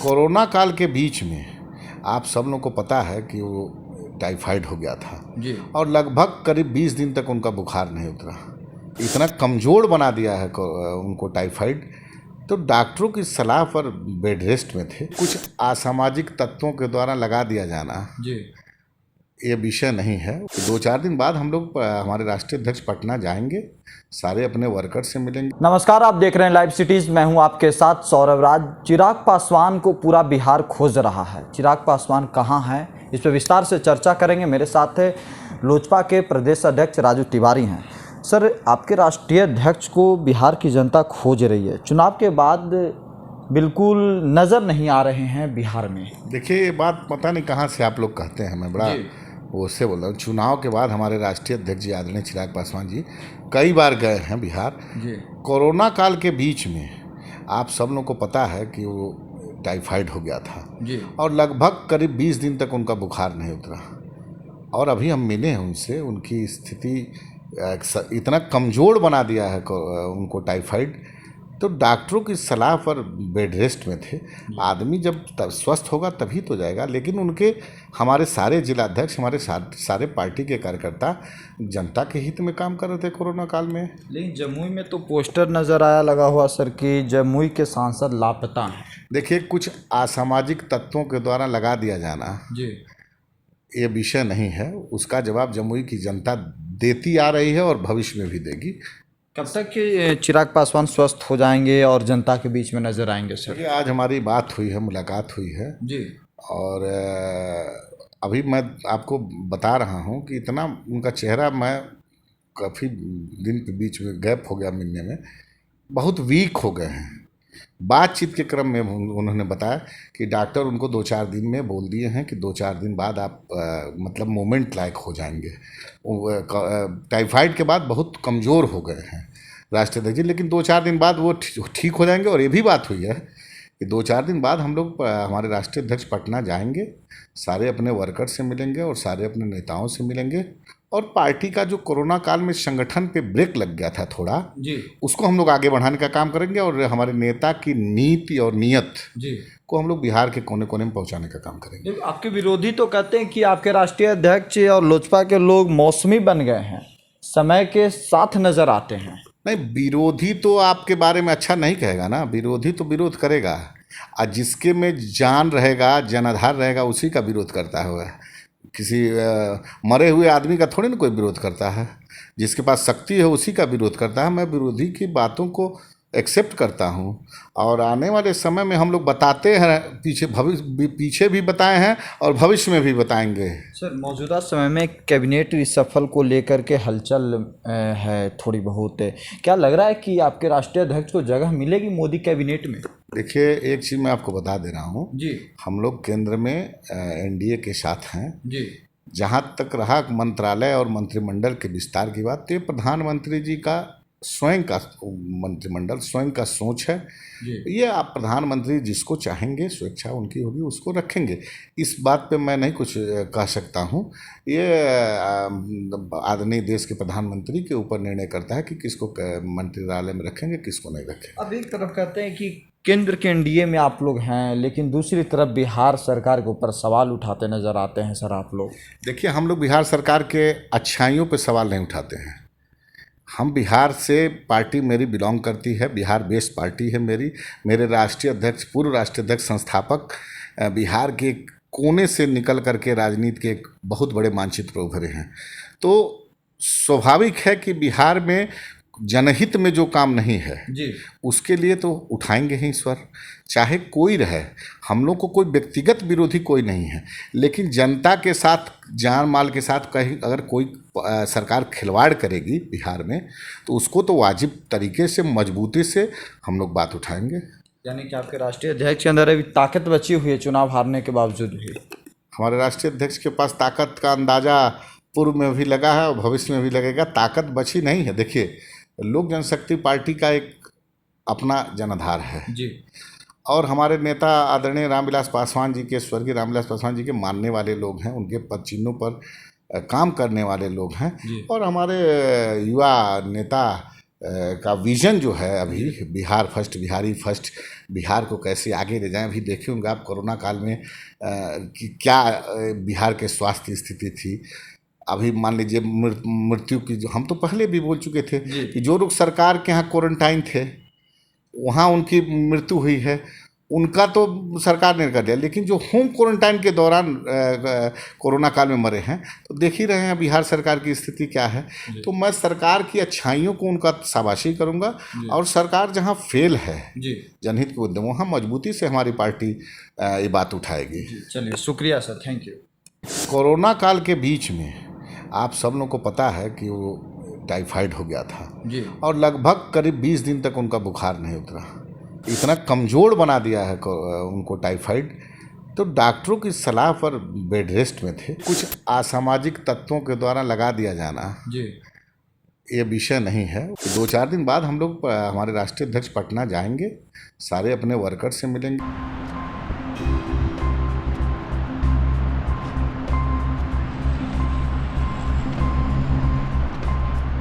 Corona काल के बीच में आप सब लोग को पता है कि वो टाइफाइड हो गया था जी। और लगभग करीब 20 दिन तक उनका बुखार नहीं उतरा। इतना कमज़ोर बना दिया है उनको टाइफाइड। तो डॉक्टरों की सलाह पर बेड रेस्ट में थे। कुछ असामाजिक तत्वों के द्वारा लगा दिया जाना जी। ये विषय नहीं है। 2-4 दिन बाद हम लोग हमारे राष्ट्रीय अध्यक्ष पटना जाएंगे, सारे अपने वर्कर से मिलेंगे। नमस्कार, आप देख रहे हैं लाइव सिटीज। मैं हूं आपके साथ सौरभ राज। चिराग पासवान को पूरा बिहार खोज रहा है। चिराग पासवान कहां है, इस पर विस्तार से चर्चा करेंगे। मेरे साथ है लोजपा के प्रदेश अध्यक्ष राजू तिवारी हैं। सर, आपके राष्ट्रीय अध्यक्ष को बिहार की जनता खोज रही है। चुनाव के बाद बिल्कुल नज़र नहीं आ रहे हैं बिहार में। देखिए, ये बात पता नहीं कहाँ से आप लोग कहते हैं, मैं बड़ा वो से बोल रहा हूँ। चुनाव के बाद हमारे राष्ट्रीय अध्यक्ष जी आदरणीय चिराग पासवान जी कई बार गए हैं बिहार जी। कोरोना काल के बीच में आप सब लोग को पता है कि वो टाइफाइड हो गया था जी। और लगभग करीब 20 दिन तक उनका बुखार नहीं उतरा। और अभी हम मिले हैं उनसे, उनकी स्थिति इतना कमज़ोर बना दिया है उनको टाइफाइड। तो डॉक्टरों की सलाह पर बेड रेस्ट में थे। आदमी जब स्वस्थ होगा तभी तो जाएगा। लेकिन उनके हमारे सारे जिलाध्यक्ष, हमारे सारे पार्टी के कार्यकर्ता जनता के हित में काम कर रहे थे कोरोना काल में। लेकिन जमुई में तो पोस्टर नज़र आया लगा हुआ सर कि जमुई के सांसद लापता हैं। देखिए, कुछ असामाजिक तत्वों के द्वारा लगा दिया जाना जी। ये विषय नहीं है। उसका जवाब जमुई की जनता देती आ रही है और भविष्य में भी देगी। कब तक के चिराग पासवान स्वस्थ हो जाएंगे और जनता के बीच में नजर आएंगे सर? आज हमारी बात हुई है, मुलाकात हुई है जी। और अभी मैं आपको बता रहा हूँ कि इतना उनका चेहरा, मैं काफ़ी दिन के बीच में गैप हो गया मिलने में, बहुत वीक हो गए हैं। बातचीत के क्रम में उन्होंने बताया कि डॉक्टर उनको 2-4 दिन में बोल दिए हैं कि 2-4 दिन बाद आप मतलब मोमेंट लायक हो जाएंगे। टाइफाइड के बाद बहुत कमज़ोर हो गए हैं राष्ट्रीय अध्यक्ष जी, लेकिन 2-4 दिन बाद वो ठीक हो जाएंगे। और ये भी बात हुई है कि 2-4 दिन बाद हम लोग हमारे राष्ट्रीय अध्यक्ष पटना जाएंगे, सारे अपने वर्कर से मिलेंगे और सारे अपने नेताओं से मिलेंगे। और पार्टी का जो कोरोना काल में संगठन पे ब्रेक लग गया था थोड़ा जी, उसको हम लोग आगे बढ़ाने का काम करेंगे और हमारे नेता की नीति और नियत जी को हम लोग बिहार के कोने कोने में पहुंचाने का काम करेंगे। आपके विरोधी तो कहते हैं कि आपके राष्ट्रीय अध्यक्ष और लोजपा के लोग मौसमी बन गए हैं, समय के साथ नजर आते हैं। नहीं, विरोधी तो आपके बारे में अच्छा नहीं कहेगा ना। विरोधी तो विरोध करेगा और जिसके में जान रहेगा, जनाधार रहेगा, उसी का विरोध करता है। किसी मरे हुए आदमी का थोड़ी ना कोई विरोध करता है। जिसके पास शक्ति है उसी का विरोध करता है। मैं विरोधी की बातों को एक्सेप्ट करता हूं और आने वाले समय में हम लोग बताते हैं, पीछे भी बताए हैं और भविष्य में भी बताएंगे। सर, मौजूदा समय में कैबिनेट रिशफल को लेकर के हलचल है थोड़ी बहुत। क्या लग रहा है कि आपके राष्ट्रीय अध्यक्ष को जगह मिलेगी मोदी कैबिनेट में? देखिए, एक चीज़ मैं आपको बता दे रहा हूँ जी। हम लोग केंद्र में एनडीए के साथ हैं जी। जहाँ तक रहा मंत्रालय और मंत्रिमंडल के विस्तार की बात, तो ये प्रधानमंत्री जी का स्वयं का मंत्रिमंडल, स्वयं का सोच है। ये आप प्रधानमंत्री जिसको चाहेंगे, स्वेच्छा उनकी होगी, उसको रखेंगे। इस बात पे मैं नहीं कुछ कह सकता हूँ। ये आदरणीय देश के प्रधानमंत्री के ऊपर निर्णय करता है कि किसको मंत्रालय में रखेंगे, किसको नहीं रखेंगे। अब एक तरफ कहते हैं कि केंद्र के एनडीए में आप लोग हैं, लेकिन दूसरी तरफ बिहार सरकार के ऊपर सवाल उठाते नजर आते हैं सर आप लोग। देखिए, हम लोग बिहार सरकार के अच्छाइयों पे सवाल नहीं उठाते हैं। हम बिहार से, पार्टी मेरी बिलोंग करती है, बिहार बेस्ड पार्टी है मेरी। मेरे राष्ट्रीय अध्यक्ष, पूर्व राष्ट्रीय अध्यक्ष, संस्थापक बिहार के कोने से निकल करके राजनीति के एक बहुत बड़े मानचित्र पर उभरे हैं। तो स्वाभाविक है कि बिहार में जनहित में जो काम नहीं है जी, उसके लिए तो उठाएंगे ही स्वर, चाहे कोई रहे। हम लोग को कोई व्यक्तिगत विरोधी कोई नहीं है, लेकिन जनता के साथ, जान माल के साथ कहीं अगर कोई सरकार खिलवाड़ करेगी बिहार में, तो उसको तो वाजिब तरीके से, मजबूती से हम लोग बात उठाएंगे। यानी कि आपके राष्ट्रीय अध्यक्ष के अंदर अभी ताकत बची हुई है चुनाव हारने के बावजूद भी? हमारे राष्ट्रीय अध्यक्ष के पास ताकत का अंदाज़ा पूर्व में भी लगा है और भविष्य में भी लगेगा। ताकत बची नहीं है। देखिए, लोक जनशक्ति पार्टी का एक अपना जनाधार है जी, और हमारे नेता आदरणीय रामविलास पासवान जी के, स्वर्गीय रामविलास पासवान जी के मानने वाले लोग हैं, उनके पद चिन्हों पर काम करने वाले लोग हैं। और हमारे युवा नेता का विजन जो है अभी बिहार फर्स्ट, बिहारी फर्स्ट, बिहार को कैसे आगे ले जाएं। अभी देखिए होंगे आप कोरोना काल में कि क्या बिहार के स्वास्थ्य की स्थिति थी। अभी मान लीजिए मृत्यु की, जो हम तो पहले भी बोल चुके थे कि जो लोग सरकार के यहाँ क्वारंटाइन थे वहाँ उनकी मृत्यु हुई है, उनका तो सरकार ने कर दिया, लेकिन जो होम क्वारंटाइन के दौरान कोरोना काल में मरे हैं, तो देख ही रहे हैं बिहार सरकार की स्थिति क्या है। तो मैं सरकार की अच्छाइयों को उनका शाबाशी करूंगा, और सरकार जहां फेल है जनहित के उद्यम, वहाँ मजबूती से हमारी पार्टी ये बात उठाएगी। चलिए, शुक्रिया सर, थैंक यू। कोरोना काल के बीच में आप सब लोगों को पता है कि वो टाइफाइड हो गया था जी, और लगभग करीब 20 दिन तक उनका बुखार नहीं उतरा। इतना कमज़ोर बना दिया है उनको टाइफाइड, तो डॉक्टरों की सलाह पर बेड रेस्ट में थे। कुछ असामाजिक तत्वों के द्वारा लगा दिया जाना जी, ये विषय नहीं है। 2-4 दिन बाद हम लोग, हमारे राष्ट्रीय अध्यक्ष पटना जाएंगे, सारे अपने वर्कर से मिलेंगे।